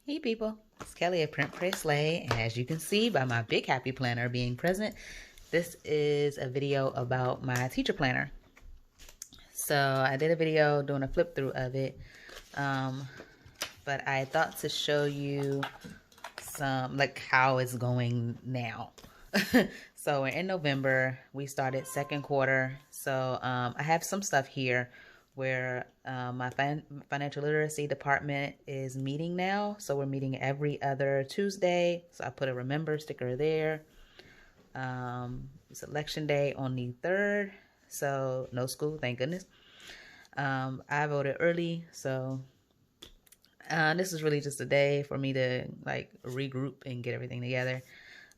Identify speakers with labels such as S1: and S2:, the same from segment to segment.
S1: Hey people, it's Kelly at Print Pray Slay, and as you can see by my big happy planner being present, this is a video about my teacher planner. So I did a video doing a flip through of it, but I thought to show you some like how it's going now. So in November we started second quarter, so I have some stuff here where my financial literacy department is meeting now. So we're meeting every other Tuesday. So I put a remember sticker there. It's election day on the 3rd. So no school, thank goodness. I voted early. So this is really just a day for me to like regroup and get everything together.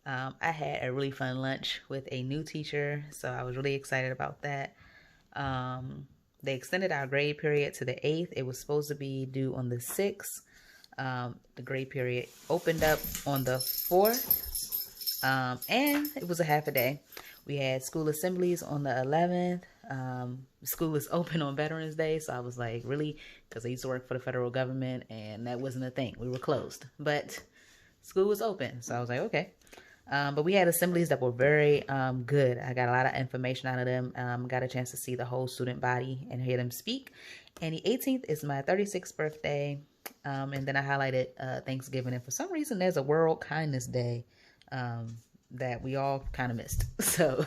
S1: I had a really fun lunch with a new teacher. So I was really excited about that. They extended our grade period to the 8th. It was supposed to be due on the 6th. The grade period opened up on the 4th. And it was a half a day. We had school assemblies on the 11th. School is open on Veterans Day. So I was like, really? Because I used to work for the federal government and that wasn't a thing. We were closed. But school was open. So I was like, okay. But we had assemblies that were very good. I got a lot of information out of them. Got a chance to see the whole student body and hear them speak. And the 18th is my 36th birthday. And then I highlighted Thanksgiving. And for some reason, there's a World Kindness Day that we all kind of missed. So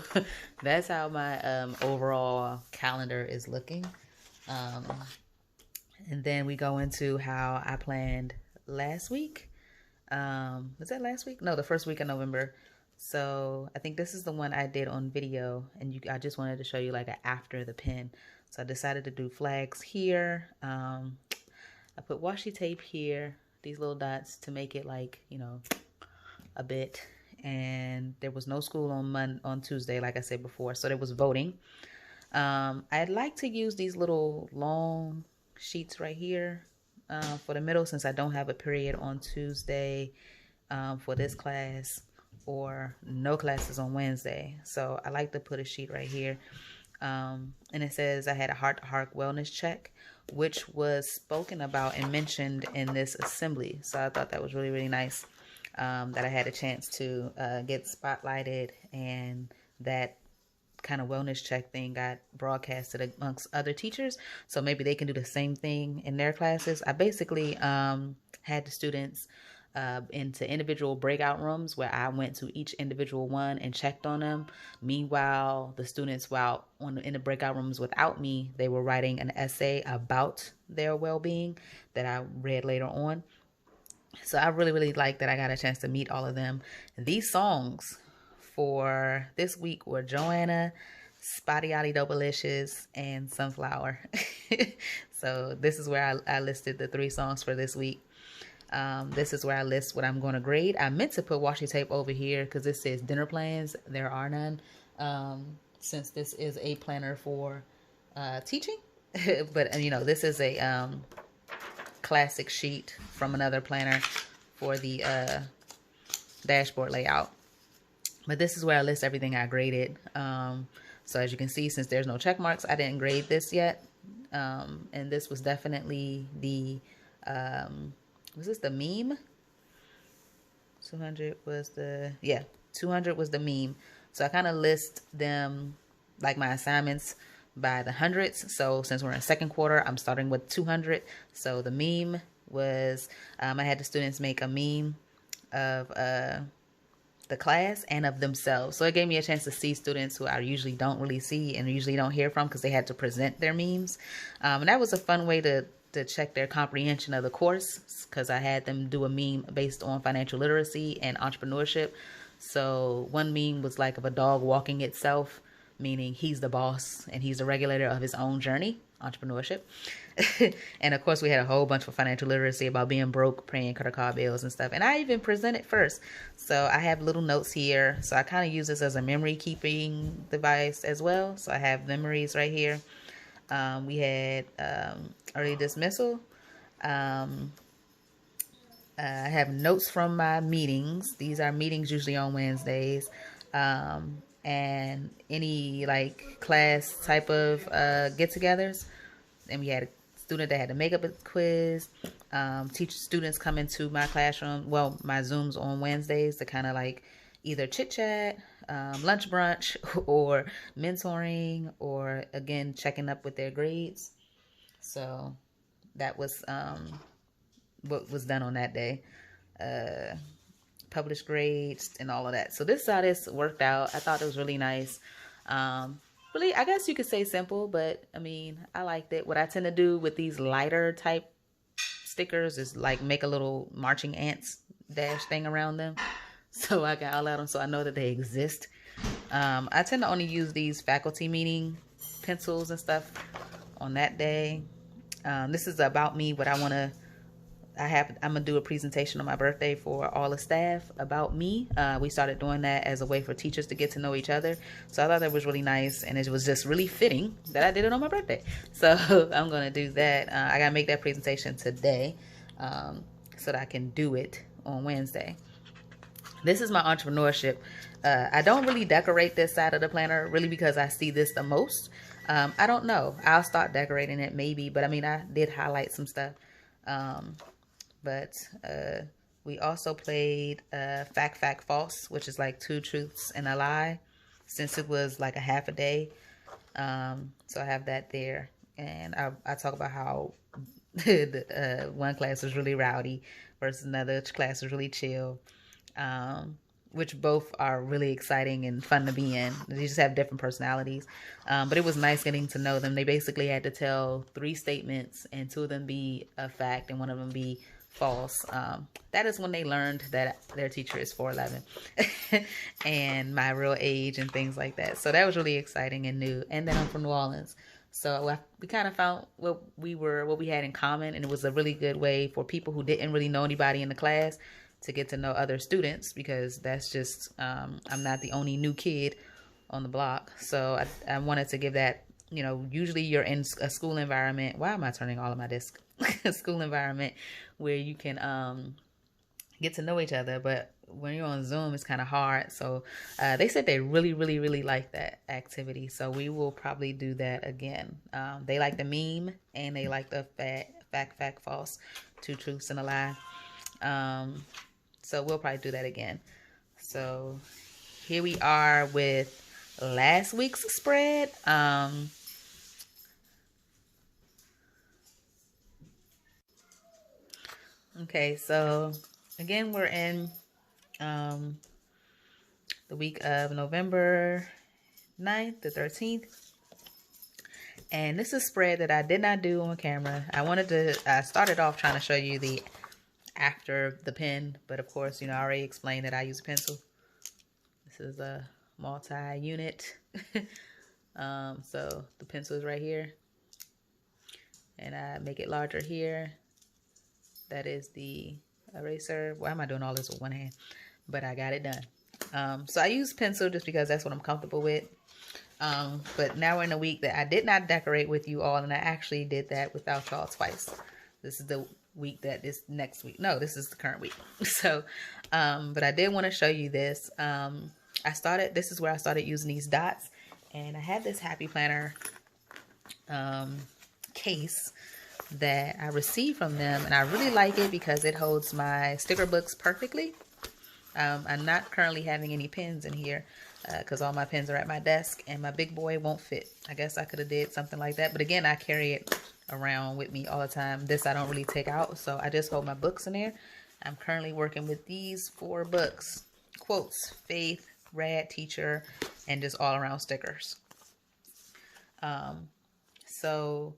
S1: that's how my overall calendar is looking. And then we go into how I planned last week. Was that last week? No, the first week of November. So I think this is the one I did on video, and I just wanted to show you like after the pin. So I decided to do flags here. I put washi tape here, these little dots to make it like, you know, a bit. And there was no school on Tuesday, like I said before. So there was voting. I'd like to use these little long sheets right here. For the middle, since I don't have a period on Tuesday for this class or no classes on Wednesday. So I like to put a sheet right here. And it says I had a heart-to-heart wellness check, which was spoken about and mentioned in this assembly. So I thought that was really, really nice that I had a chance to get spotlighted, and that kind of wellness check thing got broadcasted amongst other teachers, so maybe they can do the same thing in their classes. I basically had the students into individual breakout rooms where I went to each individual one and checked on them. Meanwhile, the students, while in the breakout rooms without me, they were writing an essay about their well-being that I read later on. So I really, really like that I got a chance to meet all of them. These songs for this week were Joanna, Spotty Yachty Doublelicious, and Sunflower. So this is where I listed the 3 songs for this week. This is where I list what I'm going to grade. I meant to put washi tape over here because this says dinner plans. There are none, since this is a planner for teaching. But you know, this is a classic sheet from another planner for the dashboard layout. But this is where I list everything I graded. So as you can see, since there's no check marks, I didn't grade this yet. And this was definitely the, was this the meme? 200 was the, yeah, 200 was the meme. So I kind of list them like my assignments by the hundreds. So since we're in second quarter, I'm starting with 200. So the meme was, I had the students make a meme of, the class and of themselves. So it gave me a chance to see students who I usually don't really see and usually don't hear from because they had to present their memes. And that was a fun way to check their comprehension of the course, because I had them do a meme based on financial literacy and entrepreneurship. So one meme was like of a dog walking itself, meaning he's the boss and he's the regulator of his own journey, entrepreneurship. And of course we had a whole bunch for financial literacy about being broke, paying credit card bills and stuff. And I even presented first. So I have little notes here. So I kind of use this as a memory keeping device as well. So I have memories right here. We had early dismissal. I have notes from my meetings. These are meetings usually on Wednesdays. And any like class type of get-togethers. And we had student that had to make up a quiz. Teach students come into my classroom, well, my Zooms on Wednesdays to kind of like either chit chat, lunch brunch, or mentoring, or again checking up with their grades. So that was what was done on that day. Published grades and all of that. So this is how this worked out. I thought it was really nice. Really, I guess you could say simple, but I mean, I liked it. What I tend to do with these lighter type stickers is like make a little marching ants dash thing around them. So I got all of them so I know that they exist. I tend to only use these faculty meeting pencils and stuff on that day. This is about me, what I want to, I'm gonna do a presentation on my birthday for all the staff about me. We started doing that as a way for teachers to get to know each other. So I thought that was really nice, and it was just really fitting that I did it on my birthday. So I'm gonna do that. I gotta make that presentation today, so that I can do it on Wednesday. This is my entrepreneurship. I don't really decorate this side of the planner really because I see this the most. I don't know. I'll start decorating it maybe, but I mean, I did highlight some stuff. But we also played Fact, Fact, False, which is like 2 truths and a lie, since it was like a half a day. So I have that there. And I talk about how the, one class was really rowdy versus another class was really chill, which both are really exciting and fun to be in. They just have different personalities. But it was nice getting to know them. They basically had to tell 3 statements, and 2 of them be a fact and 1 of them be false. That is when they learned that their teacher is 4'11" and my real age and things like that. So that was really exciting and new. And then I'm from New Orleans. So we kind of found what we had in common, and it was a really good way for people who didn't really know anybody in the class to get to know other students, because that's just, I'm not the only new kid on the block. So I wanted to give that, you know, usually you're in a school environment. Why am I turning all of my disc? School environment where you can get to know each other. But when you're on Zoom, it's kind of hard. So they said they really like that activity. So we will probably do that again. They like the meme, and they like the fact, false, 2 truths and a lie. So we'll probably do that again. So here we are with last week's spread. Okay, so again, we're in the week of November 9th to 13th. And this is a spread that I did not do on camera. I started off trying to show you the after the pen, but of course, you know, I already explained that I use a pencil. This is a multi-unit. So the pencil is right here, and I make it larger here. That is the eraser. Why am I doing all this with one hand? But I got it done. So I use pencil just because that's what I'm comfortable with. But now we're in a week that I did not decorate with you all, and I actually did that without y'all twice. This is the week that is next week. No, this is the current week. So, but I did want to show you this. This is where I started using these dots, and I had this Happy Planner case that I received from them, and I really like it because it holds my sticker books perfectly. I'm not currently having any pens in here because all my pens are at my desk, and my big boy won't fit. I guess I could have did something like that, but again, I carry it around with me all the time. This I don't really take out, so I just hold my books in there. I'm currently working with these 4 books: Quotes, Faith, Rad Teacher, and just all around stickers. So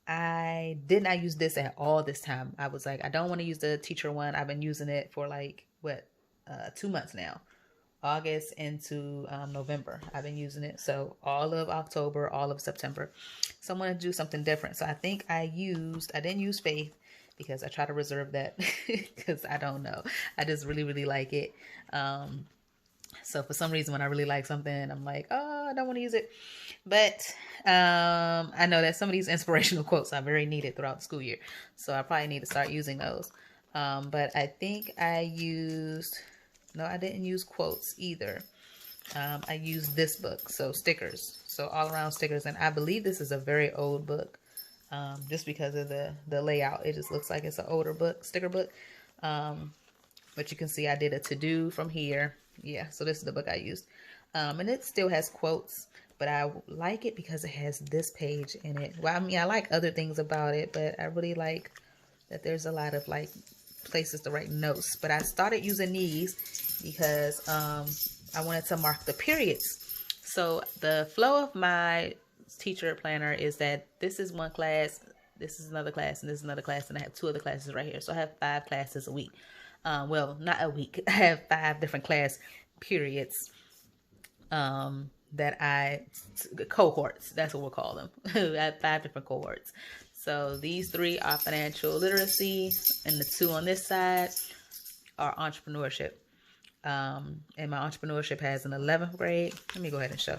S1: I did not use this at all this time. I was like, I don't want to use the teacher one. I've been using it for like 2 months now, August into November. I've been using it, so all of October, all of September. So I want to do something different. So I think I didn't use Faith because I try to reserve that because I don't know. I just really like it. So for some reason, when I really like something, I'm like, oh, I don't want to use it. But I know that some of these inspirational quotes are very needed throughout the school year, so I probably need to start using those. But I think I didn't use quotes either. I used this book, so stickers, so all around stickers, and I believe this is a very old book. just because of the layout. It just looks like it's an older book, sticker book. But you can see I did a to-do from here. Yeah, so this is the book I used. And it still has quotes, but I like it because it has this page in it. Well, I mean, I like other things about it, but I really like that there's a lot of like places to write notes. But I started using these because I wanted to mark the periods. So the flow of my teacher planner is that this is one class, this is another class, and this is another class, and I have 2 other classes right here. So I have 5 classes a week. Well, not a week. I have 5 different class periods cohorts. That's what we'll call them. I have 5 different cohorts. So these 3 are financial literacy, and the 2 on this side are entrepreneurship. And my entrepreneurship has an 11th grade. Let me go ahead and show.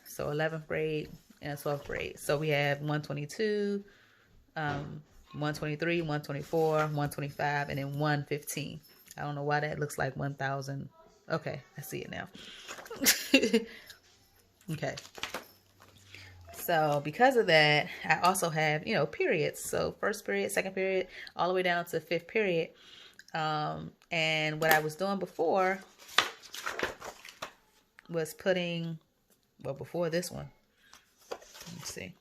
S1: So 11th grade and 12th grade. So we have 122, 123, 124, 125, and then 115. I don't know why that looks like 1,000. Okay, I see it now. Okay. So because of that, I also have, periods. So first period, second period, all the way down to 5th period. And what I was doing before was putting, well, before this one, let me see.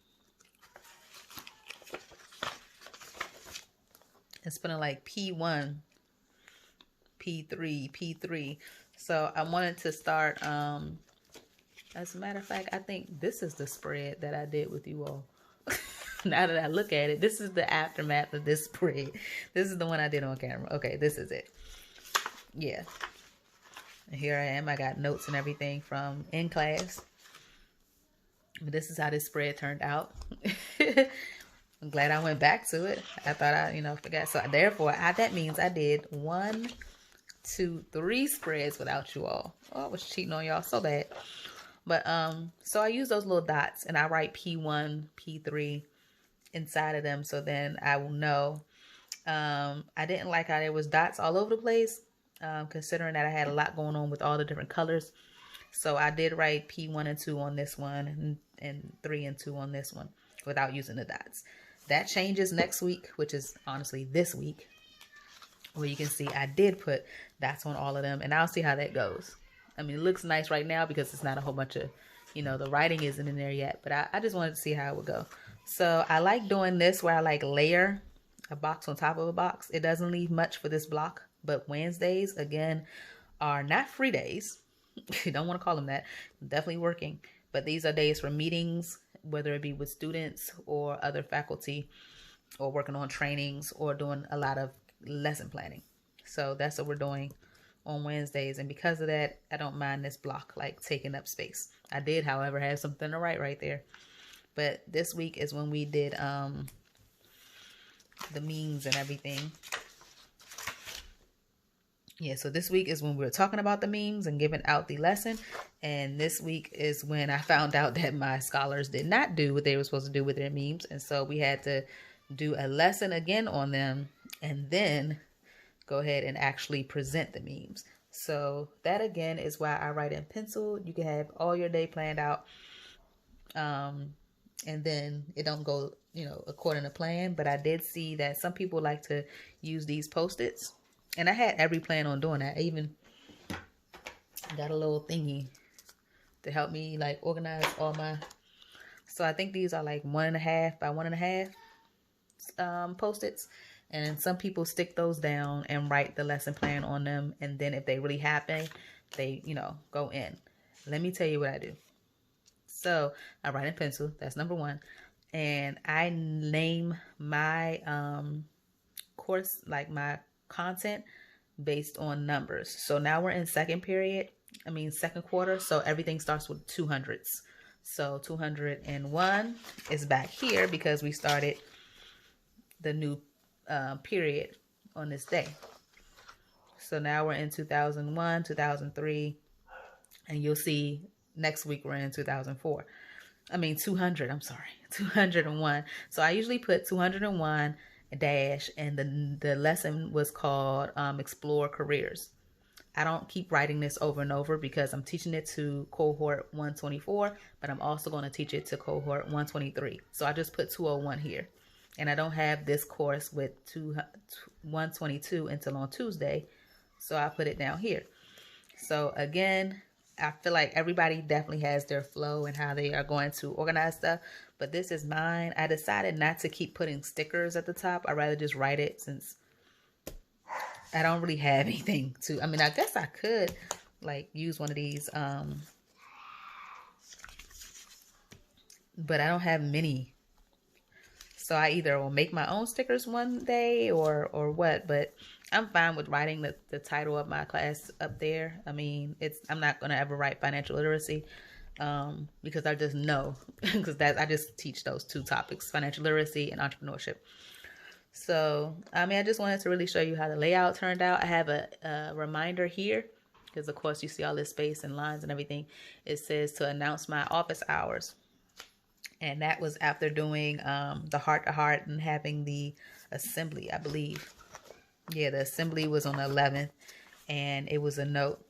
S1: It's putting like P1, P3, P3. So I wanted to start, as a matter of fact, I think this is the spread that I did with you all. Now that I look at it, this is the aftermath of this spread. This is the one I did on camera. Okay, this is it. Yeah. And here I am. I got notes and everything from in class. But this is how this spread turned out. I'm glad I went back to it. I thought I, forgot. So therefore, that means I did 1, 2, 3 spreads without you all. Oh, I was cheating on y'all so bad. But so I use those little dots and I write P1, P3 inside of them, so then I will know. I didn't like how there was dots all over the place, considering that I had a lot going on with all the different colors. So I did write P1 and 2 on this one and 3 and 2 on this one without using the dots. That changes next week, which is honestly this week, where you can see I did put dots on all of them, and I'll see how that goes. I mean, it looks nice right now because it's not a whole bunch of, the writing isn't in there yet, but I just wanted to see how it would go. So I like doing this where I like layer a box on top of a box. It doesn't leave much for this block, but Wednesdays, again, are not free days. You don't want to call them that. I'm definitely working, but these are days for meetings, whether it be with students or other faculty, or working on trainings or doing a lot of lesson planning. So that's what we're doing on Wednesdays. And because of that, I don't mind this block like taking up space. I did, however, have something to write right there. But this week is when we did the memes and everything. Yeah, so this week is when we were talking about the memes and giving out the lesson. And this week is when I found out that my scholars did not do what they were supposed to do with their memes. And so we had to do a lesson again on them and then go ahead and actually present the memes. So that again is why I write in pencil. You can have all your day planned out. And then it don't go, according to plan. But I did see that some people like to use these Post-its. And I had every plan on doing that. I even got a little thingy to help me like organize all my. So I think these are like 1.5 by 1.5 Post-its. And some people stick those down and write the lesson plan on them. And then if they really happen, they, go in. Let me tell you what I do. So I write in pencil. That's number 1. And I name my course, like my content, based on numbers. So now we're in second quarter. So everything starts with 200s. So 201 is back here because we started the new period on this day. So now we're in 2001, 2003, and you'll see next week we're in 2004. 200, I'm sorry, 201. So I usually put 201 dash, and the lesson was called Explore Careers. I don't keep writing this over and over because I'm teaching it to cohort 124, but I'm also going to teach it to cohort 123. So I just put 201 here. And I don't have this course with 122 until on Tuesday. So I put it down here. So again, I feel like everybody definitely has their flow and how they are going to organize stuff. But this is mine. I decided not to keep putting stickers at the top. I'd rather just write it since I don't really have anything to. I mean, I guess I could like use one of these. But I don't have many. So I either will make my own stickers one day or what, but I'm fine with writing the title of my class up there. I mean, I'm not going to ever write financial literacy because I just know, because I just teach those two topics, financial literacy and entrepreneurship. So, I mean, I just wanted to really show you how the layout turned out. I have a reminder here because, of course, you see all this space and lines and everything. It says to announce my office hours. And that was after doing the heart-to-heart and having the assembly, I believe. Yeah, the assembly was on the 11th. And it was a note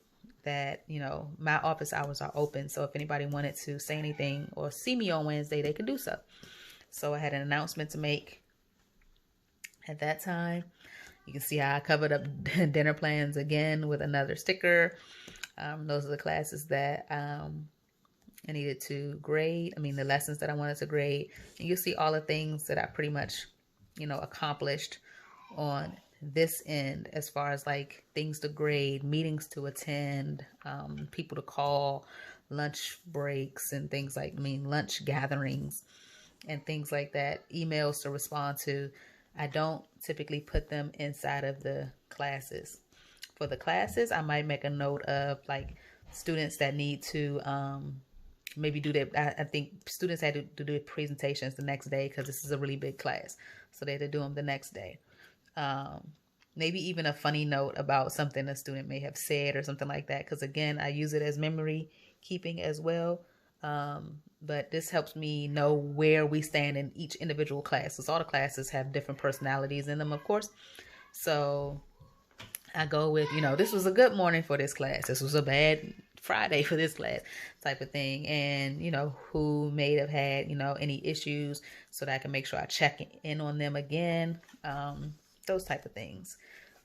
S1: that, you know, my office hours are open. So if anybody wanted to say anything or see me on Wednesday, they could do so. So I had an announcement to make at that time. You can see how I covered up dinner plans again with another sticker. Those are the classes that I needed to grade. I mean, the lessons that I wanted to grade. And you'll see all the things that I pretty much, you know, accomplished on this end as far as like things to grade, meetings to attend, people to call, lunch breaks and things like, lunch gatherings and things like that, emails to respond to. I don't typically put them inside of the classes. For the classes, I might make a note of like students that need to, maybe do that. I think students had to do their presentations the next day because this is a really big class. So they had to do them the next day. Maybe even a funny note about something a student may have said or something like that. Because again, I use it as memory keeping as well. But this helps me know where we stand in each individual class. Because all the classes have different personalities in them, of course. So I go with, you know, this was a good morning for this class. This was a bad Friday for this class type of thing. And, you know, who may have had, you know, any issues so that I can make sure I check in on them again. Those type of things.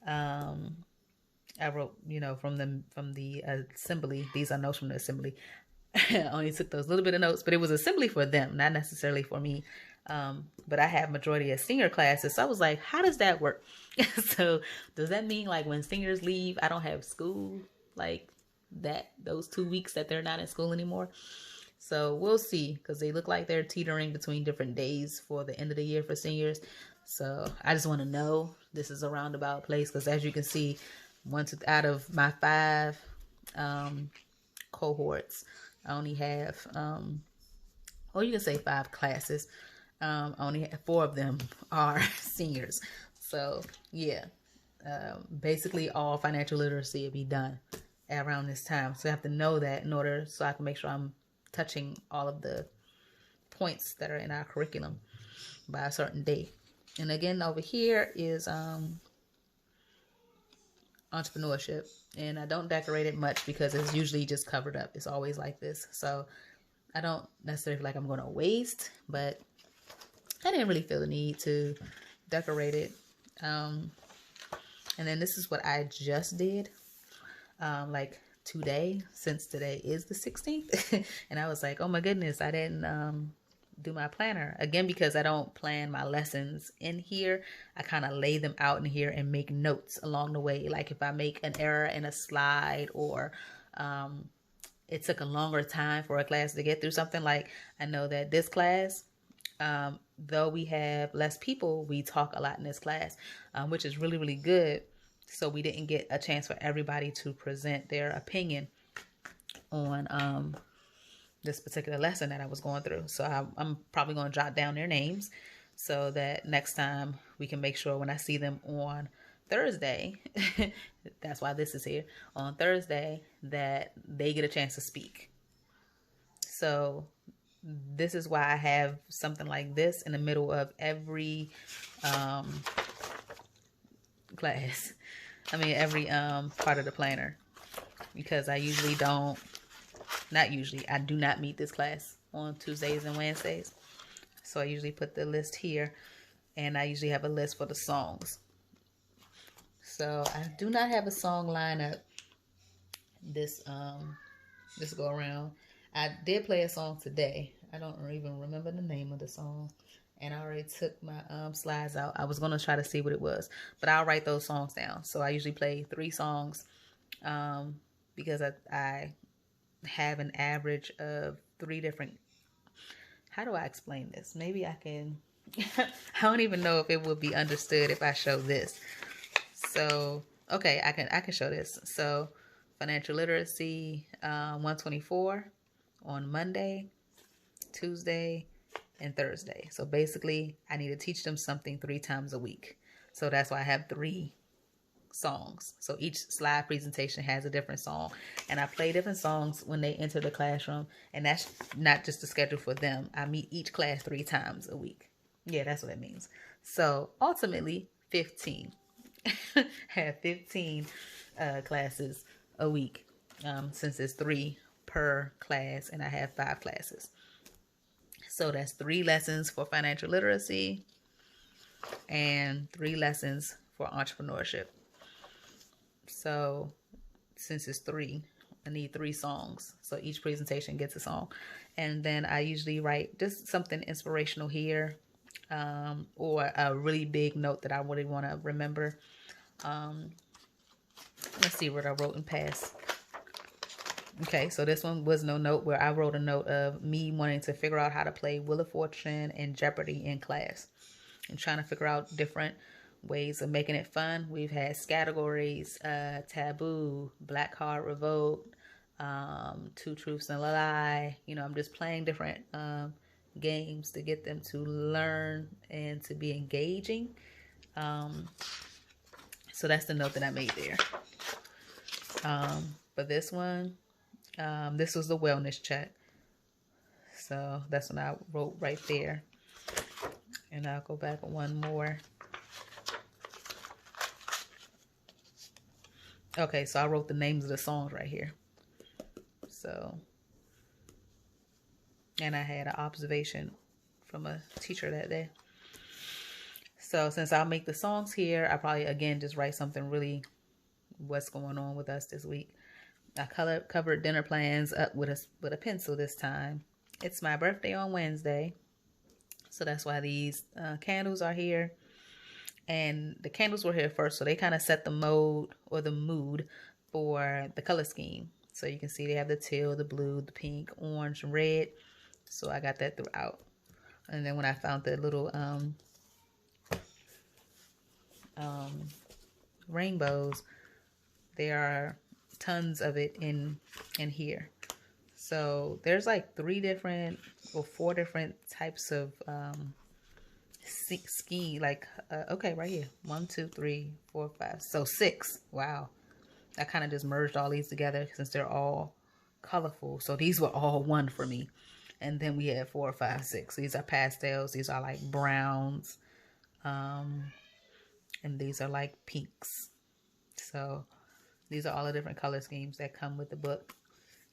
S1: I wrote, you know, from the assembly. These are notes from the assembly. I only took those little bit of notes, but it was assembly for them, not necessarily for me. But I have majority of senior classes. So I was like, how does that work? So does that mean like when seniors leave, I don't have school like that, those 2 weeks that they're not in school anymore? So we'll see, because they look like they're teetering between different days for the end of the year for seniors. So I just want to know this is a roundabout place, because as you can see, out of my 5 cohorts, I only have, or you can say 5 classes. I only have 4 of them are seniors. So yeah, basically all financial literacy will be done around this time. So I have to know that in order so I can make sure I'm touching all of the points that are in our curriculum by a certain date. And again, over here is entrepreneurship. And I don't decorate it much because it's usually just covered up. It's always like this. So I don't necessarily feel like I'm going to waste, but I didn't really feel the need to decorate it. And then this is what I just did, like today, since today is the 16th. And I was like, oh my goodness, I didn't do my planner. Again, because I don't plan my lessons in here, I kind of lay them out in here and make notes along the way. Like if I make an error in a slide, or it took a longer time for a class to get through something, like I know that this class, though we have less people, we talk a lot in this class, which is really, really good. So we didn't get a chance for everybody to present their opinion on this particular lesson that I was going through. So I'm probably going to jot down their names so that next time we can make sure when I see them on Thursday, that's why this is here, on Thursday, that they get a chance to speak. So this is why I have something like this in the middle of every class. I mean, every part of the planner. because I usually don't, not usually, I do not meet this class on Tuesdays and Wednesdays. So I usually put the list here, and I usually have a list for the songs. So I do not have a song lineup this go around. I did play a song today. I don't even remember the name of the song, and I already took my slides out. I was gonna try to see what it was, but I'll write those songs down. So I usually play 3 songs because I have an average of 3 different. How do I explain this? Maybe I can. I don't even know if it would be understood if I show this. So okay, I can show this. So financial literacy 124 on Monday, Tuesday, and Thursday. So basically, I need to teach them something 3 times a week. So that's why I have 3 songs. So each slide presentation has a different song, and I play different songs when they enter the classroom, and that's not just the schedule for them. I meet each class 3 times a week. Yeah, that's what it means. So ultimately 15. Have 15 classes a week, since it's 3 per class, and I have 5 classes. So that's 3 lessons for financial literacy and 3 lessons for entrepreneurship. So since it's 3, I need 3 songs. So each presentation gets a song. And then I usually write just something inspirational here, or a really big note that I really want to remember. Let's see what I wrote in past. Okay, so this one was no note, where I wrote a note of me wanting to figure out how to play Wheel of Fortune and Jeopardy in class, and trying to figure out different ways of making it fun. We've had categories, taboo, black card revolt, 2 truths and a lie. You know, I'm just playing different games to get them to learn and to be engaging. So that's the note that I made there. But this one, this was the wellness check. So that's what I wrote right there. And I'll go back one more. Okay, so I wrote the names of the songs right here. So, and I had an observation from a teacher that day. So since I'll make the songs here, I probably, again, just write something really what's going on with us this week. I covered dinner plans up with a pencil this time. It's my birthday on Wednesday, so that's why these candles are here. And the candles were here first, so they kind of set the mode or the mood for the color scheme. So you can see they have the teal, the blue, the pink, orange, and red. So I got that throughout. And then when I found the little rainbows, there are tons of it in here. So there's like 3 different or 4 different types of ski, like okay, right here, 1 2 3 4 5, so 6. Wow, I kind of just merged all these together since they're all colorful. So these were all 1 for me. And then we had 4 5 6. These are pastels. These are like browns, and these are like pinks. So these are all the different color schemes that come with the book.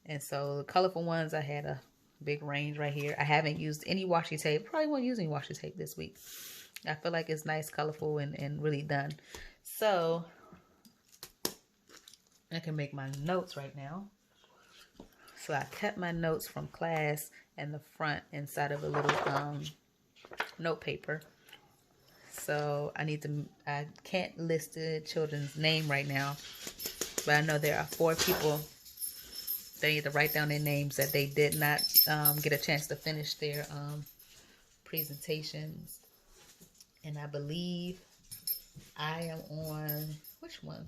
S1: And so the colorful ones, I had a big range right here. I haven't used any washi tape. Probably won't use any washi tape this week. I feel like it's nice, colorful, and really done. So I can make my notes right now. So I kept my notes from class in the front inside of a little note paper. So I can't list the children's name right now, but I know there are 4 people that need to write down their names that they did not get a chance to finish their presentations. And I believe I am on, which one?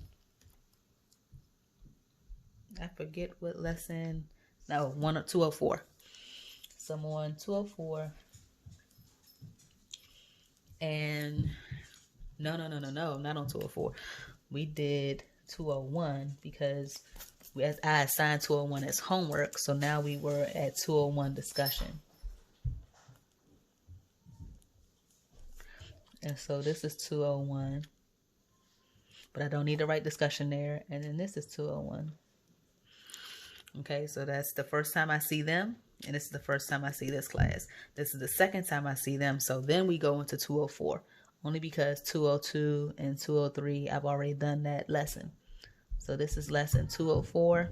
S1: I forget what lesson. No, 204. So I'm on 204. And no, I'm not on 204. We did 201 because I assigned 201 as homework. So now we were at 201 discussion. And so this is 201. But I don't need to write discussion there. And then this is 201. Okay, so that's the first time I see them, and this is the first time I see this class. This is the second time I see them, so then we go into 204, only because 202 and 203, I've already done that lesson. So this is lesson 204,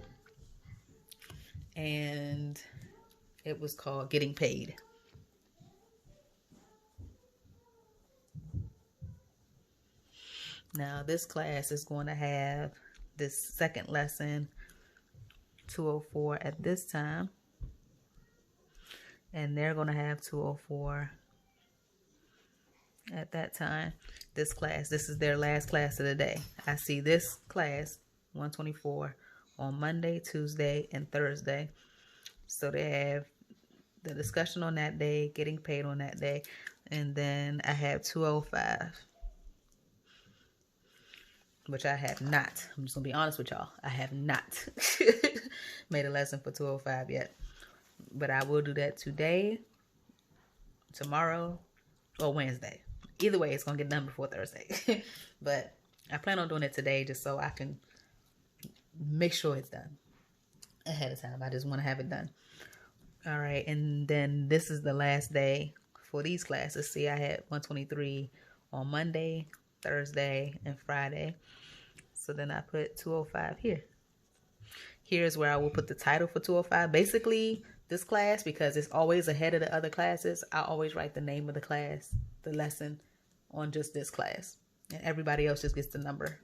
S1: and it was called Getting Paid. Now, this class is going to have this second lesson, 204, at this time. And they're going to have 204 at that time. This class, this is their last class of the day. I see this class, 124, on Monday, Tuesday, and Thursday. So they have the discussion on that day, getting paid on that day. And then I have 205. Which I have not. I'm just going to be honest with y'all. I have not made a lesson for 205 yet. But I will do that today, tomorrow, or Wednesday. Either way, it's going to get done before Thursday. But I plan on doing it today just so I can make sure it's done ahead of time. I just want to have it done. All right. And then this is the last day for these classes. See, I had 123 on Monday, Thursday, and Friday. So then I put 205 here. Here's where I will put the title for 205. Basically, this class, because it's always ahead of the other classes, I always write the name of the class, the lesson, on just this class. And everybody else just gets the number.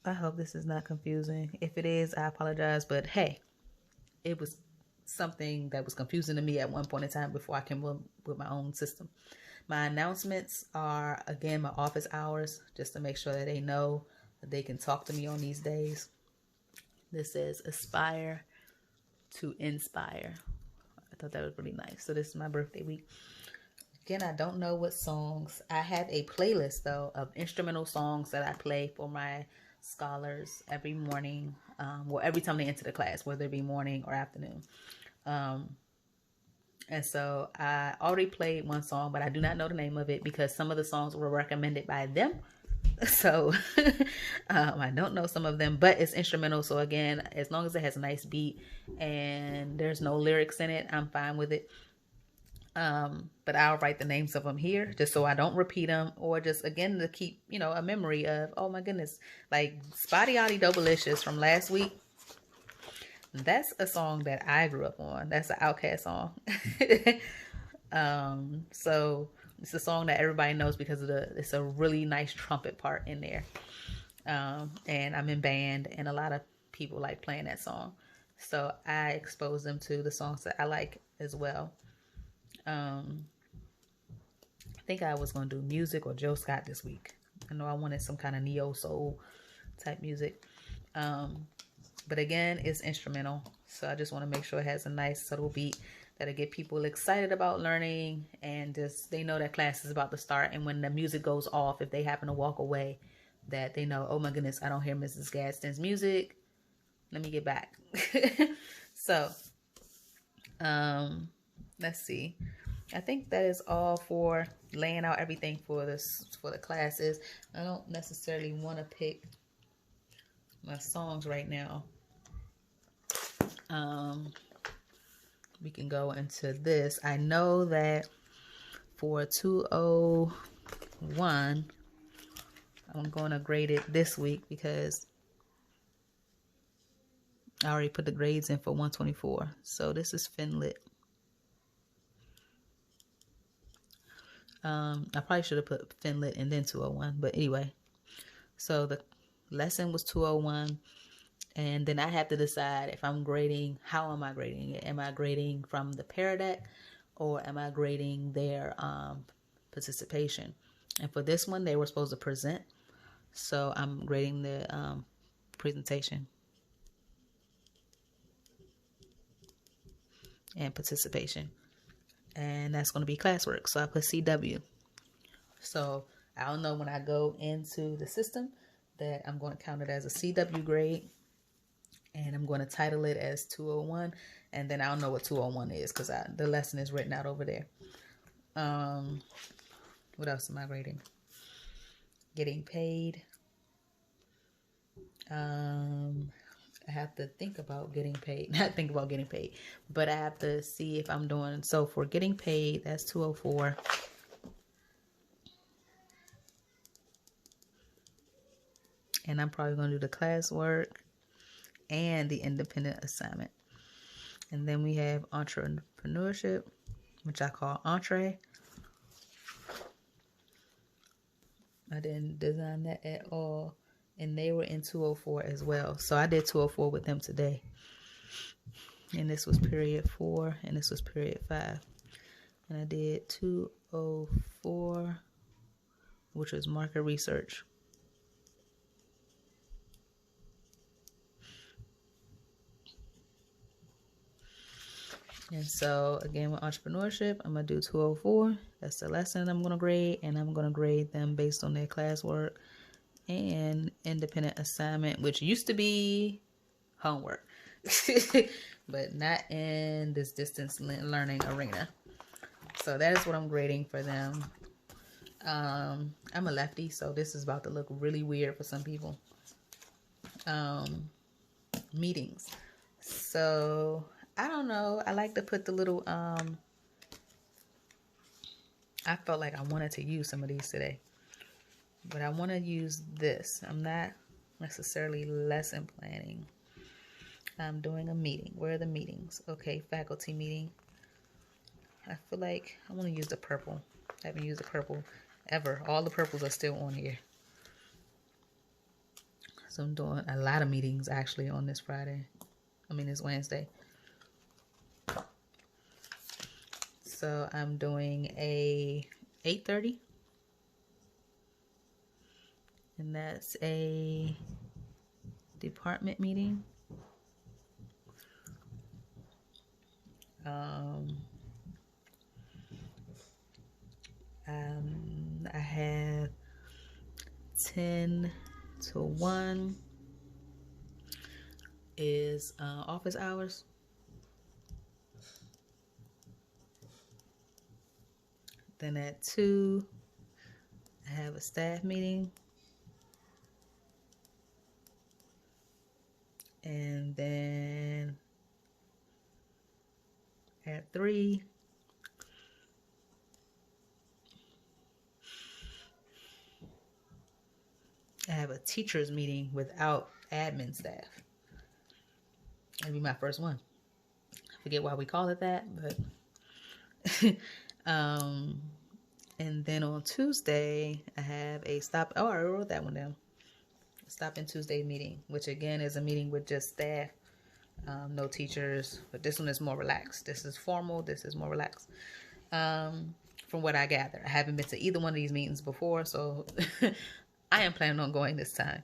S1: I hope this is not confusing. If it is, I apologize. But hey, it was something that was confusing to me at one point in time before I came up with my own system. My announcements are, again, my office hours, just to make sure that they know that they can talk to me on these days. This says aspire to inspire. I thought that was really nice. So this is my birthday week. Again, I don't know what songs. I have a playlist, though, of instrumental songs that I play for my scholars every morning. Well, every time they enter the class, whether it be morning or afternoon. And so I already played one song, but I do not know the name of it because some of the songs were recommended by them. So I don't know some of them, but it's instrumental. So again, as long as it has a nice beat and there's no lyrics in it, I'm fine with it. But I'll write the names of them here just so I don't repeat them, or just, again, to keep, you know, a memory of, oh my goodness, like Spotty Oddie Doublelicious from last week. That's a song that I grew up on. That's an Outkast song. So it's a song that everybody knows because of it's a really nice trumpet part in there. And I'm in band, and a lot of people like playing that song. So I expose them to the songs that I like as well. I think I was going to do music or Joe Scott this week. I know I wanted some kind of neo soul type music. But again, it's instrumental. So I just want to make sure it has a nice subtle beat that'll get people excited about learning, and just they know that class is about to start. And when the music goes off, if they happen to walk away, that they know, oh my goodness, I don't hear Mrs. Gadsden's music. Let me get back. So, let's see. I think that is all for laying out everything for the classes. I don't necessarily want to pick my songs right now. We can go into this. I know that for 201, I'm going to grade it this week because I already put the grades in for 124. So this is FinLit. I probably should have put FinLit and then 201, but anyway. So the lesson was 201, and then I have to decide if I'm grading, how am I grading it? Am I grading from the Paradeck, or am I grading their participation? And for this one, they were supposed to present, so I'm grading the presentation and participation. And that's going to be classwork. So I put CW. So I'll know when I go into the system that I'm going to count it as a CW grade. And I'm going to title it as 201. And then I'll know what 201 is because the lesson is written out over there. What else am I grading? Getting paid. I have to think about getting paid. Not think about getting paid, but I have to see if I'm doing. So for getting paid, that's 204. And I'm probably going to do the classwork and the independent assignment. And then we have entrepreneurship, which I call entree. I didn't design that at all. And they were in 204 as well. So I did 204 with them today. And this was period 4 and this was period 5. And I did 204, which was market research. And so again, with entrepreneurship, I'm going to do 204. That's the lesson I'm going to grade, and I'm going to grade them based on their classwork and independent assignment, which used to be homework, but not in this distance learning arena. So that is what I'm grading for them. I'm a lefty, so this is about to look really weird for some people. Meetings. So I don't know. I like to put the little, I felt like I wanted to use some of these today, but I want to use this. I'm not necessarily lesson planning. I'm doing a meeting. Where are the meetings? Okay, faculty meeting. I feel like I want to use the purple. I haven't used the purple ever. All the purples are still on here. So I'm doing a lot of meetings actually on this Friday. This Wednesday. So I'm doing a 8:30. And that's a department meeting. I have 10 to 1 is office hours. Then at 2, I have a staff meeting. And then at 3, I have a teacher's meeting without admin staff. That'd be my first one. I forget why we call it that, but and then on Tuesday I have a stop. Oh, I wrote that one down. Stop in Tuesday meeting, which again is a meeting with just staff, no teachers. But this one is more relaxed. This is formal. This is more relaxed. From what I gather, I haven't been to either one of these meetings before, so I am planning on going this time.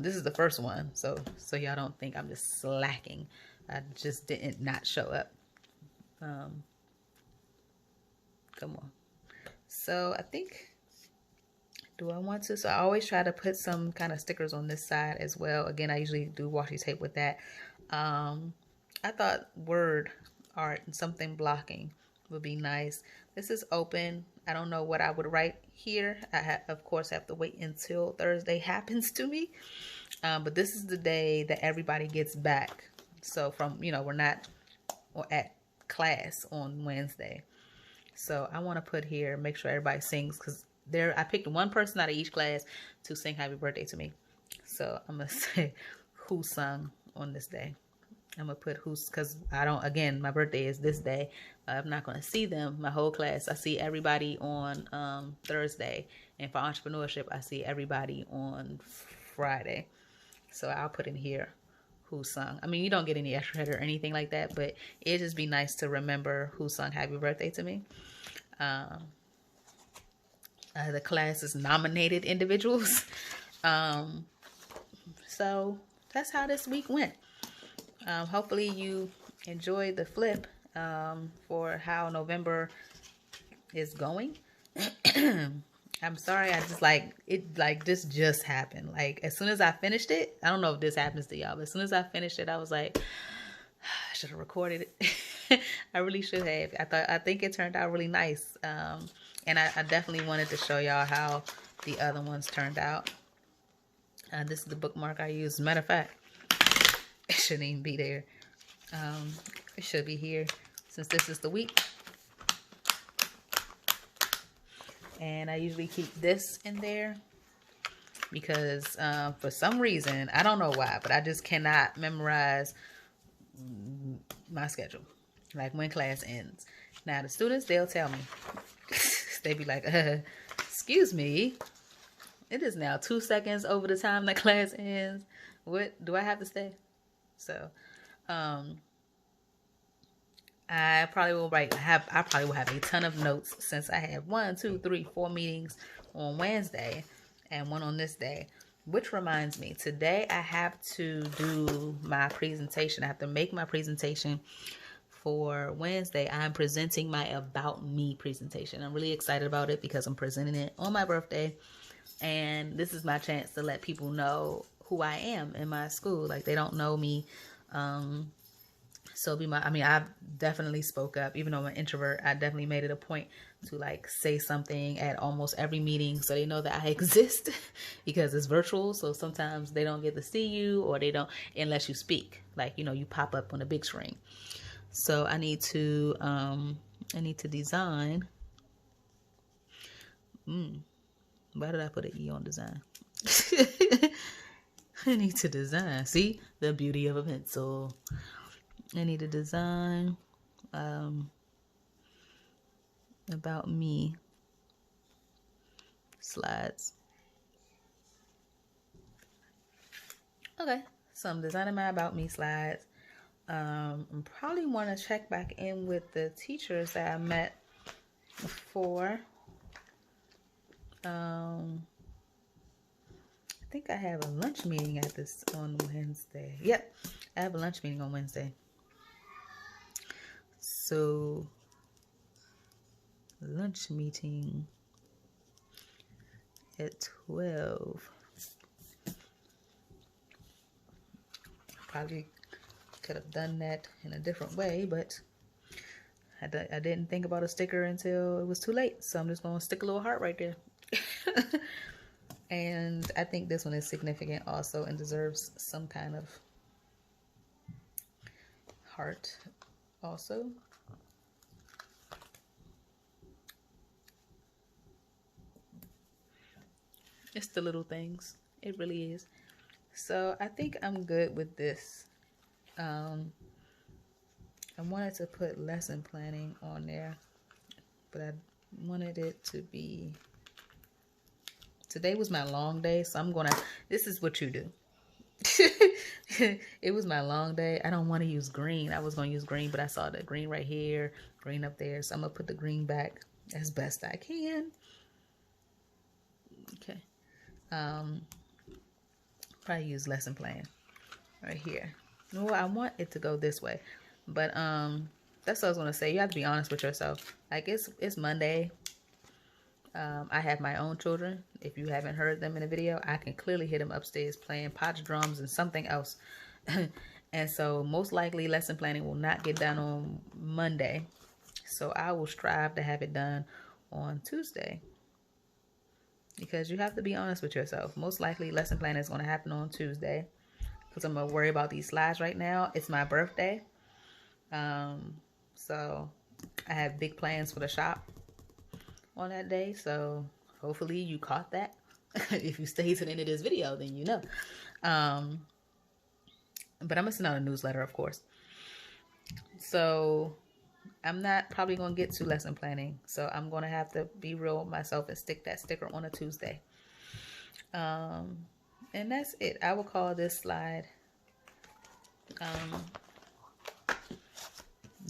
S1: This is the first one, so y'all don't think I'm just slacking. I just didn't not show up. Come on. So I think, do I want to? So I always try to put some kind of stickers on this side as well. Again, I usually do washi tape with that. I thought word art and something blocking would be nice. This is open. I don't know what I would write here. I of course have to wait until Thursday happens to me. But this is the day that everybody gets back. So from, we're not at class on Wednesday. So I want to put here, make sure everybody sings, because I picked one person out of each class to sing happy birthday to me. So I'm going to say who sung on this day. I'm going to put who's, because again, my birthday is this day. I'm not going to see them, my whole class. I see everybody on Thursday. And for entrepreneurship, I see everybody on Friday. So I'll put in here who sung. You don't get any extra credit or anything like that, but it'd just be nice to remember who sung happy birthday to me. The class is nominated individuals. So that's how this week went. Hopefully you enjoyed the flip for how November is going. I'm sorry, I just this just happened. As soon as I finished it, I don't know if this happens to y'all, but as soon as I finished it, I was like, I should have recorded it. I really should have. I think it turned out really nice. And I definitely wanted to show y'all how the other ones turned out. This is the bookmark I used. Matter of fact, shouldn't even be there. It should be here since this is the week. And I usually keep this in there because for some reason, I don't know why, but I just cannot memorize my schedule, like when class ends. Now the students, they'll tell me. They be like, excuse me, it is now 2 seconds over the time that class ends. What, do I have to stay? So I probably will I probably will have a ton of notes since I have 1, 2, 3, 4 meetings on Wednesday and one on this day. Which reminds me, today I have to do my presentation. I have to make my presentation for Wednesday. I'm presenting my About Me presentation. I'm really excited about it because I'm presenting it on my birthday. And this is my chance to let people know who I am in my school. Like, they don't know me. So I've definitely spoke up. Even though I'm an introvert, I definitely made it a point to like say something at almost every meeting so they know that I exist because it's virtual. So sometimes they don't get to see you, or they don't unless you speak. Like, you pop up on a big screen. So I need to design. Why did I put an E on design? I need to design. See the beauty of a pencil. I need to design About Me slides. Okay, so I'm designing my About Me slides. I probably want to check back in with the teachers that I met before. I think I have a lunch meeting on Wednesday. Yep, I have a lunch meeting on Wednesday. So, lunch meeting at 12. Probably could have done that in a different way, but I didn't think about a sticker until it was too late. So I'm just going to stick a little heart right there. And I think this one is significant also and deserves some kind of heart also. It's the little things. It really is. So I think I'm good with this. I wanted to put lesson planning on there, but I wanted it to be, today was my long day, so this is what you do. It was my long day. I don't want to use green. I was going to use green, but I saw the green right here, green up there, so I'm going to put the green back as best I can. Okay. Probably use lesson plan right here. Well, I want it to go this way, but that's what I was gonna say. You have to be honest with yourself. Like, it's Monday. I have my own children. If you haven't heard them in the video, I can clearly hear them upstairs playing potch drums and something else. And so most likely lesson planning will not get done on Monday. So I will strive to have it done on Tuesday. Because you have to be honest with yourself. Most likely lesson planning is going to happen on Tuesday. Because I'm going to worry about these slides right now. It's my birthday. So I have big plans for the shop on that day. So hopefully you caught that. If you stay to the end of this video, then you know. But I'm going to send out a newsletter, of course. So I'm not probably going to get to lesson planning. So I'm going to have to be real with myself and stick that sticker on a Tuesday. And that's it. I will call this slide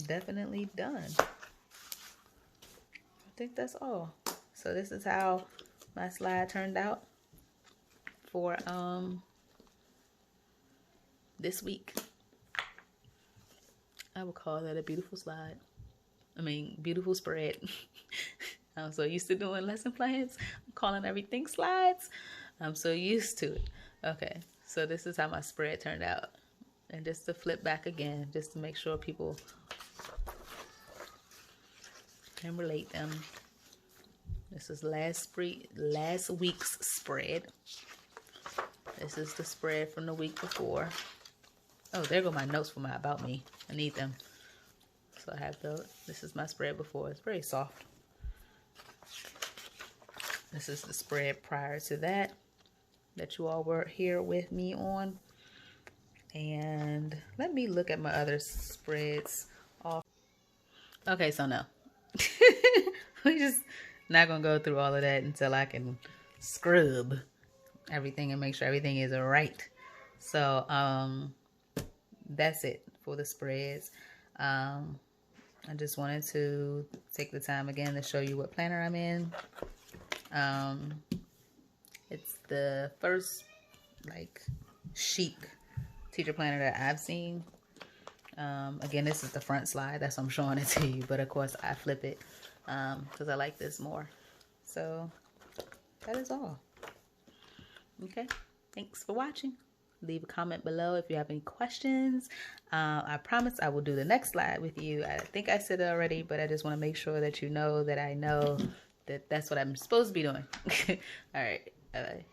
S1: definitely done. I think that's all. So this is how my slide turned out for this week. I would call that a beautiful slide. I mean, beautiful spread. I'm so used to doing lesson plans. I'm calling everything slides. I'm so used to it. Okay, so this is how my spread turned out. And just to flip back again, just to make sure people can relate them. This is last week's spread. This is the spread from the week before. Oh, there go my notes for my About Me. I need them. So I have this is my spread before. It's very soft. This is the spread prior to that you all were here with me on. And let me look at my other spreads off. Okay, so no. We just not gonna go through all of that until I can scrub everything and make sure everything is right. So that's it for the spreads. I just wanted to take the time again to show you what planner I'm in. It's the first like chic teacher planner that I've seen. Again, this is the front slide. That's why I'm showing it to you. But of course, I flip it because I like this more. So that is all. Okay. Thanks for watching. Leave a comment below if you have any questions. I promise I will do the next slide with you. I think I said it already, but I just want to make sure that you know that I know that that's what I'm supposed to be doing. All right. Bye.